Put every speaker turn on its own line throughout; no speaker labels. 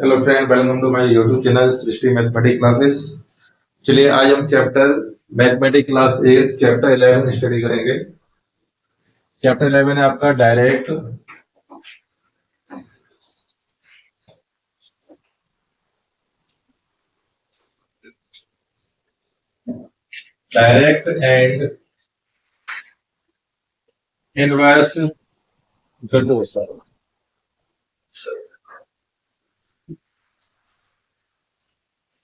Hello friend, welcome to my YouTube channel Srishti mathematics classes. चलिए आज हम chapter mathematics class 8 chapter 11 study करेंगे। Chapter 11 है आपका डायरेक्ट एंड इनवर्स प्रोपोर्शन।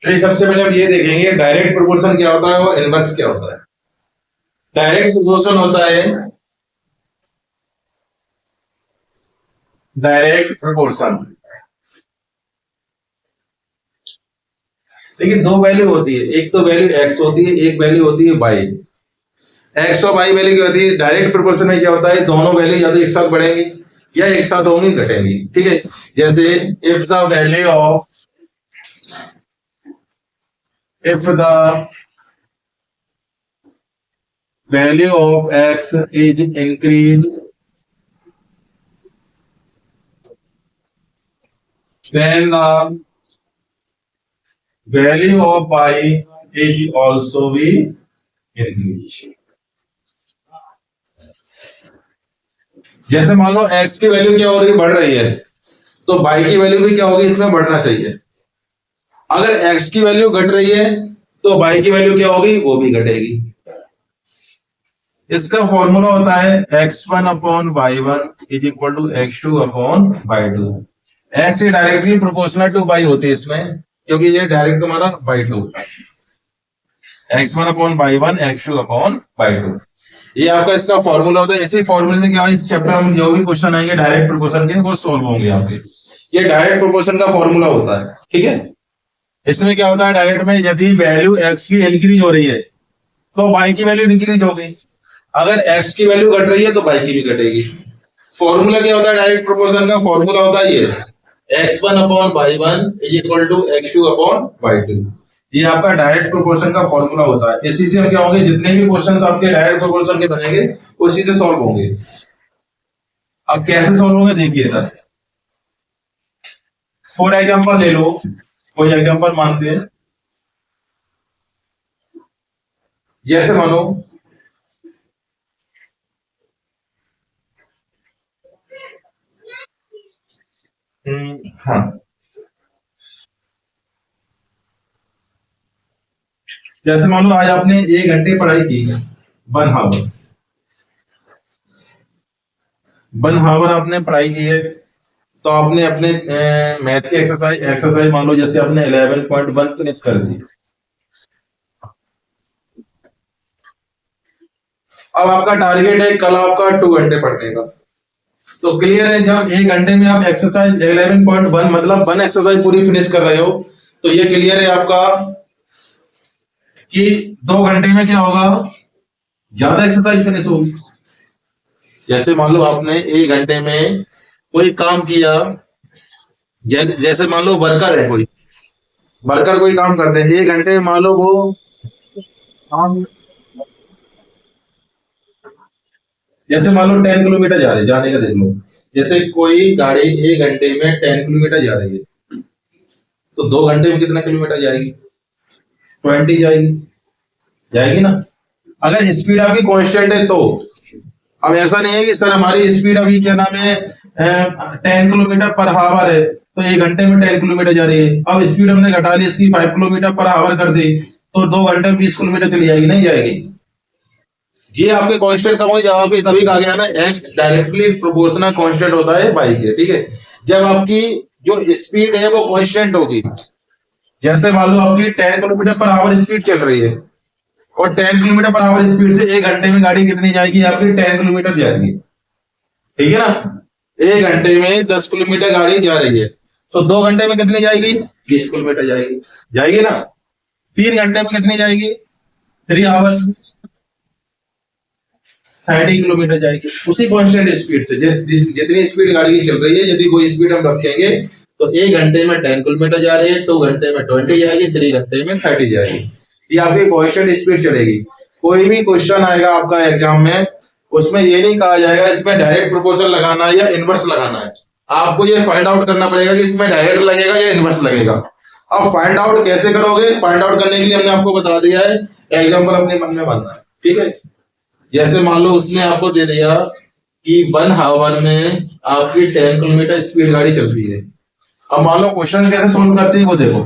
सबसे पहले हम ये देखेंगे डायरेक्ट प्रोपोर्शन क्या होता है और इनवर्स क्या होता है। डायरेक्ट प्रोपोर्शन होता है डायरेक्ट प्रोपोर्शन। देखिए दो वैल्यू होती है, एक तो वैल्यू एक्स होती है, एक वैल्यू होती है वाई। एक्स और वाई वैल्यू क्या होती है? डायरेक्ट प्रोपोर्शन में क्या होता है, दोनों वैल्यू या तो एक साथ बढ़ेंगी या एक साथ होंगी घटेंगी। ठीक है, जैसे if the value of x is increase then the value of y is also be increase। जैसे मान लो x की वैल्यू क्या हो रही है, बढ़ रही है, तो y की वैल्यू भी क्या होगी, इसमें बढ़ना चाहिए। अगर x की वैल्यू घट रही है तो y की वैल्यू क्या होगी, वो भी घटेगी। इसका फॉर्मूला होता है x1 upon y1 is equal to x2 upon y2। X directly proportional to y होती है इसमें, क्योंकि ये डायरेक्ट तुम्हारा y2, x1 upon y1 x2 upon y2, ये आपका इसका फॉर्मूला होता है। इसी फॉर्मूले से क्या है, इस चैप्टर में जो भी क्वेश्चन आएंगे डायरेक्ट प्रोपोर्शन के वो सॉल्व होंगे आपके। ये डायरेक्ट प्रोपोर्शन का फॉर्मूला होता है। ठीक है, इसमें क्या होता है, डायरेक्ट में यदि वैल्यू x की इंक्रीज हो रही है तो y की वैल्यू इंक्रीज होगी, अगर x की वैल्यू घट रही है तो y की भी घटेगी। फॉर्मूला क्या होता है डायरेक्ट प्रोपोर्शन का? फॉर्मूला होता है ये x1 upon y1 is equal to x2 upon y2। ये आपका डायरेक्ट प्रोपोर्शन का फॉर्मूला होता है। इसी से हम क्या होंगे, जितने भी क्वेश्चंस आपके डायरेक्ट प्रोपोर्शन के बनेंगे उसी से सॉल्व होंगे। अब कैसे सॉल्व होंगे देखिए इधर, फॉर एग्जांपल ले लो, कोई एग्जांपल मानते हैं, जैसे मानो हाँ, जैसे मान लो आज आपने 1 घंटे पढ़ाई की, 1 हावर आपने पढ़ाई की है, तो आपने अपने मैथ की एक्सरसाइज मान लो जैसे आपने 11.1 फिनिश कर दी। अब आपका टारगेट है कल आपका 2 घंटे पढ़ने का, तो क्लियर है जब 1 घंटे में आप एक्सरसाइज 11.1 मतलब 1 एक्सरसाइज पूरी फिनिश कर रहे हो, तो ये क्लियर है आपका कि 2 घंटे में क्या होगा, ज्यादा एक्सरसाइज फिनिश होगी। जैसे मान लो आपने 1 घंटे में कोई काम किया, जैसे मान लो वर्कर है, कोई काम करते हैं 1 घंटे में, मान लो वो काम, जैसे मान लो 10 किलोमीटर जा रहे हैं, जाने का देख लो, जैसे कोई गाड़ी 1 घंटे में 10 किलोमीटर जा रही है, तो 2 घंटे में कितना किलोमीटर जाएगी, 20 जाएगी ना। अगर स्पीड आपकी कांस्टेंट है तो, अब ऐसा नहीं है कि सर हमारी स्पीड अभी क्या नाम है 10 किलोमीटर पर हावर है, तो 1 घंटे में 10 किलोमीटर जा रही है, अब स्पीड हमने घटा ली इसकी 5 किलोमीटर पर हावर कर दी, तो 2 घंटे में 20 किलोमीटर चली जाएगी, नहीं जाएगी। ये आपके कांस्टेंट का वही जवाब है, तभी कहा गया ना एक्स डायरेक्टली प्रोपोर्शनल कांस्टेंट होता है बाई के। ठीक है, जब आपकी जो स्पीड है वो कांस्टेंट होगी, जैसे मान लो आपकी 10 किलोमीटर पर आवर स्पीड चल रही है, और 10 किलोमीटर पर आवर स्पीड से 1 घंटे में गाड़ी कितनी जाएगी, आपकी 10 किलोमीटर जाएगी। ठीक है ना, 1 घंटे में 10 किलोमीटर गाड़ी जा रही है, तो 2 घंटे में कितनी जाएगी, 20 किलोमीटर जाएगी ना। 3 घंटे में कितनी जाएगी, 3 आवर्स 30 किलोमीटर जाएगी, उसी कांस्टेंट स्पीड से। जितनी स्पीड गाड़ी की चल रही है, यदि वो स्पीड हम रखेंगे तो 1 घंटे में 10 किलोमीटर जा रही है, 2 घंटे में 20 जाएगी, 3 घंटे में 30 जाएगी। ये आपकी कांस्टेंट स्पीड चलेगी। कोई भी क्वेश्चन आएगा आपका एग्जाम में, उसमें ये नहीं कहा जाएगा इसमें डायरेक्ट प्रोपोर्शन लगाना है या इनवर्स लगाना है, आपको ये फाइंड आउट करना पड़ेगा कि इसमें डायरेक्ट लगेगा या इनवर्स लगेगा। अब फाइंड आउट कैसे करोगे? फाइंड आउट करने के लिए हमने आपको बता दिया है, एग्जांपल अपने मन में बनना है, ठीक है। जैसे मान लो उसने आपको दे दिया कि 1 आवर में आपकी 10 किलोमीटर स्पीड गाड़ी चल रही है। अब मान लो क्वेश्चन कैसे सोल्व करते हैं वो देखो।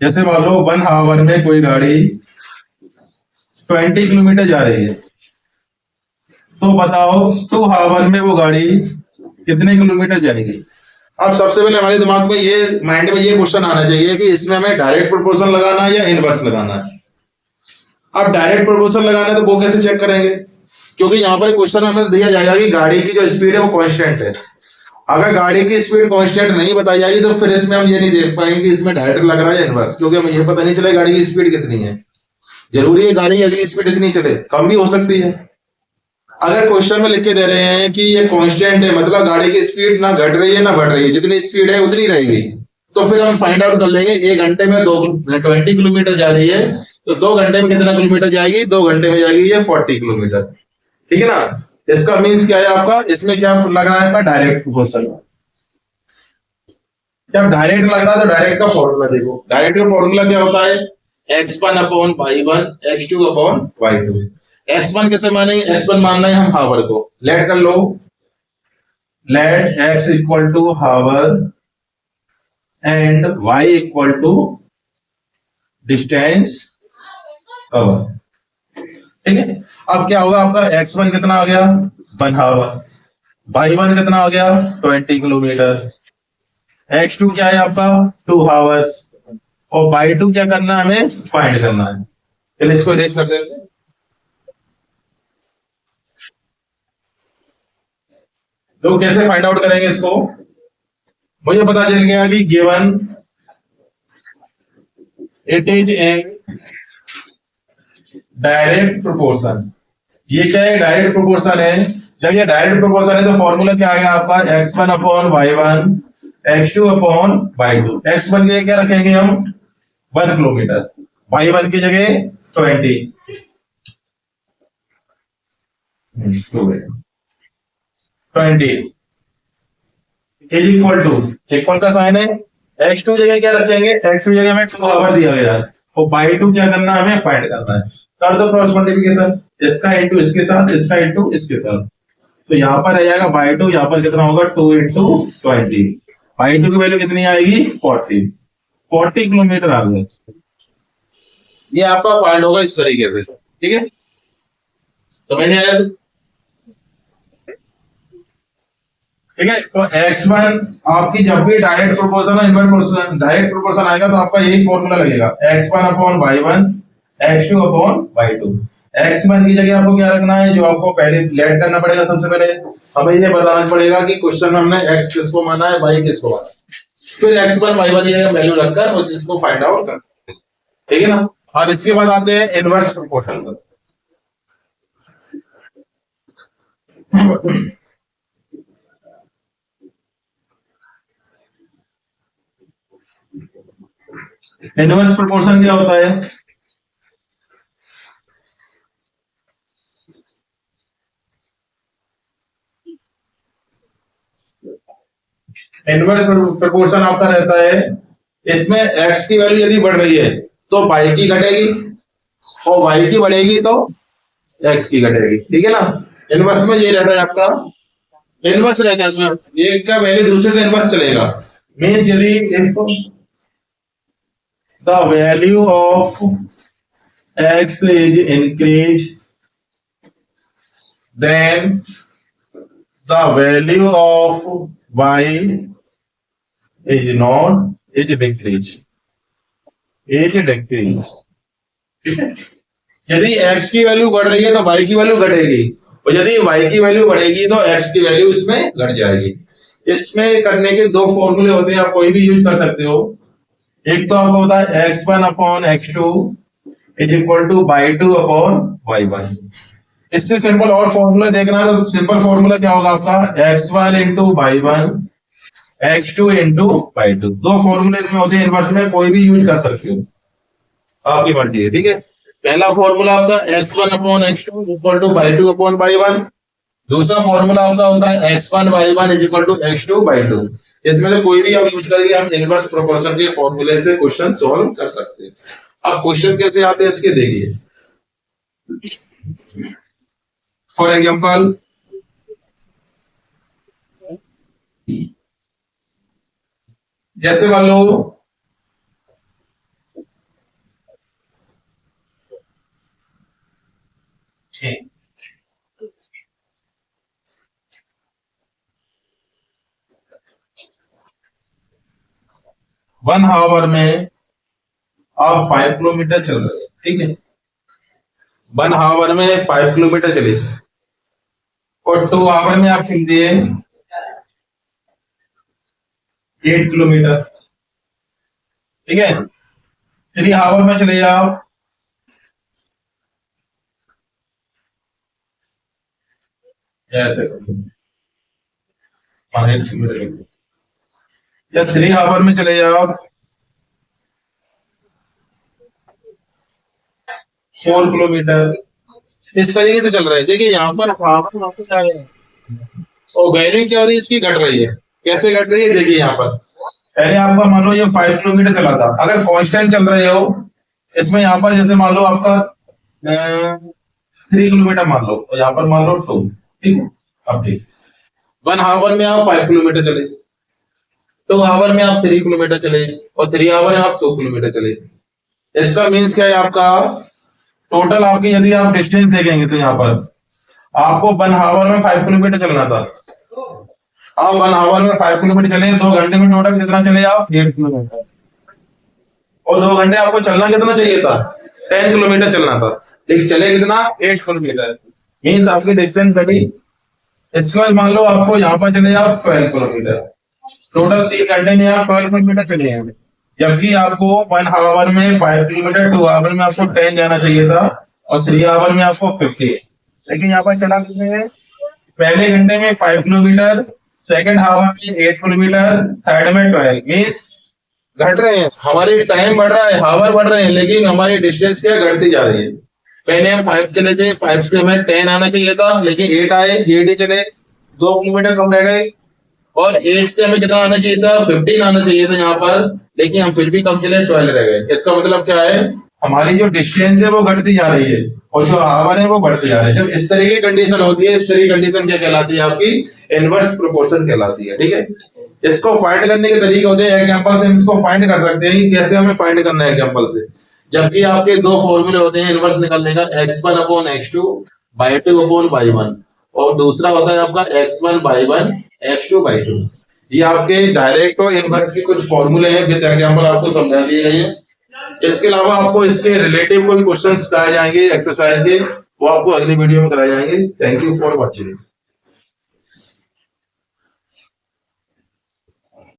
जैसे मान लो 1 आवर में कोई गाड़ी 20 किलोमीटर जा रही है, तो बताओ 2 आवर में वो गाड़ी कितने किलोमीटर जाएगी। अब सबसे पहले हमारे दिमाग में ये, माइंड में ये क्वेश्चन आना चाहिए कि इसमें हमें डायरेक्ट प्रोपोर्शन लगाना है या इनवर्स लगाना है। अब डायरेक्ट प्रोपोर्शन लगाना है तो वो कैसे चेक करेंगे? क्योंकि यहाँ पर क्वेश्चन हमें दिया जाएगा कि गाड़ी की जो स्पीड है वो कांस्टेंट है। अगर गाड़ी की स्पीड कांस्टेंट नहीं बताई जाएगी तो फिर इसमें हम ये नहीं देख पाएंगे कि इसमें डायरेक्ट लग रहा है या इनवर्स, क्योंकि हमें ये पता नहीं चलेगा गाड़ी की स्पीड कितनी है। जरूरी है गाड़ी की अगली स्पीड इतनी चले, कम भी हो सकती है। अगर क्वेश्चन में लिख के दे रहे हैं कि ये कांस्टेंट है, मतलब गाड़ी की स्पीड ना घट रही है ना बढ़ रही है, जितनी स्पीड है उतनी रहेगी, तो फिर हम फाइंड आउट कर लेंगे 1 घंटे में 20 किलोमीटर जा रही है तो 2 घंटे में कितना किलोमीटर जाएगी? 2 घंटे में जाएगी ये 40 किलोमीटर, ठीक है ना। इसका मीन्स क्या है आपका? इसमें क्या लग रहा है आपका? Direct proportion. जब डायरेक्ट लग रहा है तो डायरेक्ट का फॉर्मूला देखो। डायरेक्ट का फॉर्मूला क्या होता है? x1/y1 x2/y2। x1 कैसे मानेंगे? x1 मानना है हम हावर को, लेट कर लो, let x equal to hour and y equal to distance cover, ठीक है। अब क्या होगा आपका? x1 कितना आ गया? 1 हावर, y1 कितना आ गया? 20 किलोमीटर, x2 क्या है आपका? 2 हावर्स, और y2 क्या करना है? हमें फाइंड करना है। चलिए इसको इरेज कर देते हैं। तो कैसे फाइंड आउट करेंगे इसको? मुझे पता चल गया कि given it is in direct proportion. ये क्या है? डायरेक्ट प्रोपोर्शन है। जब ये डायरेक्ट प्रोपोर्शन है तो फॉर्मूला क्या आएगा आपका? x1/y1 x2/y2। x1 के लिए क्या रखेंगे हम? 1 किलोमीटर, y1 की जगह 20 इज इक्वल टू, इक्वल का साइन है, x2 जगह क्या रखेंगे? x2 जगह में 2 आवर दिया गया है और y2 क्या करना है? हमें फाइंड करना है। कर दो क्रॉस मल्टीप्लिकेशन, इसका इंटू इसके साथ, इसका इंटू इसके साथ, तो यहाँ पर आ जाएगा y2, यहाँ पर कितना होगा? 2 इंटू 20। y2 की वैल्यू कितनी आएगी? 40 किलोमीटर आ गए। ये आपका फाइंड होगा इस तरीके से, ठीक है। समझ नहीं आया? ठीक है। तो x1 आपकी जब भी डायरेक्ट प्रोपोर्शन है, इनवर्स डायरेक्ट प्रोपोर्शन आएगा तो आपका यही फॉर्मूला लगेगा, x1/y1 x2/y2। x1 की जगह आपको क्या रखना है? जो आपको पहले लेट करना पड़ेगा, सबसे पहले हमें ये बताना पड़ेगा कि क्वेश्चन में हमने x किसको माना है, y किसको माना है। फिर x1/y1 की जगह वैल्यू रखकर उस चीज को फाइंड आउट कर, ठीक है ना। और इसके बाद आते हैं इनवर्स प्रोपोर्शन पर। इनवर्स प्रोपोर्शन क्या होता है? इनवर्स प्रोपोर्शन आपका रहता है, इसमें x की वैल्यू यदि बढ़ रही है तो y की घटेगी, और y की बढ़ेगी तो x की घटेगी, ठीक है ना। इनवर्स में ये रहता है आपका, इनवर्स रहता है इसमें, एक का वैल्यू दूसरे से इनवर्स चलेगा। मीन्स यदि इसको the value of x is increased, then the value of y is not, is decreased, is decreased, ठीक है। यदि x की वैल्यू बढ़ रही है तो y की वैल्यू घटेगी, और यदि y की वैल्यू बढ़ेगी तो x की वैल्यू इसमें घट जाएगी। इसमें करने के 2 फॉर्मूले होते हैं, आप कोई भी यूज कर सकते हो। एक तो आपको होता है x1/x2 is equal to y2/y1। इससे सिंपल और फॉर्मूला देखना है तो सिंपल फॉर्मूला क्या होगा आपका? x1 into y1 x2 into y2। 2 फॉर्मूले इसमें होते हैं, इनवर्स में कोई भी यूज कर सकते हो, आपकी मर्जी है, ठीक है। पहला फॉर्मूला आपका x1/x2 इक्वल टू y2/y1। दूसरा फॉर्मूला आपका होता है x1 is equal to x2/2। इसमें से कोई भी आप यूज करके हम इनवर्स प्रोपोर्शन के फॉर्मूले से क्वेश्चन सॉल्व कर सकते हैं। अब क्वेश्चन कैसे आते हैं इसके देखिए। फॉर एग्जांपल जैसे मान लो 1 आवर में आप 5 किलोमीटर चल रहे हैं, ठीक है। 1 आवर में 5 किलोमीटर चले और 2 आवर में आप चल दिए 8 किलोमीटर, ठीक है। 3 आवर में चले जाओ ऐसे 8 किलोमीटर, या 3 आवर में चले जाओ 4 किलोमीटर। इस तरीके से चल रहे हैं। देखिए यहाँ पर और वैल्यू क्या हो रही है इसकी, घट रही है। कैसे घट रही है देखिए यहाँ पर, पहले आपका मान लो ये 5 किलोमीटर चला था, अगर कांस्टेंट चल रहे हो इसमें यहाँ पर जैसे मान लो आपका 3 किलोमीटर मान लो और यहाँ पर मान लो 2, ठीक है। अब ठीक 1 आवर में आप 5 किलोमीटर चले, 2 आवर में आप 3 किलोमीटर चले और 3 आवर में आप 2 किलोमीटर चले। इसका मीन्स क्या है आपका, टोटल आपकी यदि आप डिस्टेंस देखेंगे तो यहाँ पर आपको 1 आवर में 5 किलोमीटर चलना था। आप 1 आवर में 5 किलोमीटर चले, 2 घंटे में टोटल कितना चले आप 8 किलोमीटर, और 2 घंटे आपको चलना कितना चाहिए था 10 किलोमीटर चलना था, लेकिन चले कितना 8 किलोमीटर, मीन्स आपकी डिस्टेंस घटी। इसके बाद मान लो आपको यहाँ पर चले जाओ 12 किलोमीटर, टोटल 3 घंटे में आप 12 किलोमीटर चले जाएंगे, जबकि आपको 1 आवर में 5 किलोमीटर, 2 आवर में आपको 10 जाना चाहिए था और 3 आवर में आपको 50, लेकिन यहाँ पर चला कितने हैं, पहले घंटे में 5 किलोमीटर, सेकंड आवर में 8 किलोमीटर, थर्ड में 12, मीन्स घट रहे हैं। हमारे टाइम बढ़ रहा है, आवर बढ़ रहे हैं, लेकिन हमारी डिस्टेंस क्या घटती जा रही है। पहले हम 5 चले थे, 5 से हमें 10 आना चाहिए था, लेकिन 8 आए, 8 ही चले, 2 किलोमीटर कम रह गए, और 8 से हमें कितना आना चाहिए था 15 आना चाहिए था यहाँ पर, लेकिन हम फिर भी कम चले, 12 रह गए। इसका मतलब क्या है, हमारी जो डिस्टेंस है वो घटती जा रही है और जो आवर है वो बढ़ते जा रहे हैं। जब इस तरह की कंडीशन होती है, इस तरह की कंडीशन क्या कहलाती है आपकी, इनवर्स प्रोपोर्शन कहलाती है, ठीक है। इसको फाइंड करने के तरीके होते हैं, एग्जांपल से हम इसको फाइंड कर सकते हैं कि कैसे हमें फाइंड करना है एग्जांपल से। जबकि आपके 2 फॉर्मूले होते हैं इनवर्स निकालने का, x1/x2/2/1, और दूसरा होता है आपका x1/1/x2/2। ये आपके डायरेक्ट और इनवर्स के कुछ फॉर्मूले हैं, विद एग्जांपल आपको समझा दिए गए हैं। इसके अलावा आपको इसके रिलेटिव कोई क्वेश्चंस कराए जाएंगे एक्सरसाइज के, वो आपको अगली वीडियो में कराए जाएंगे। Thank you for watching.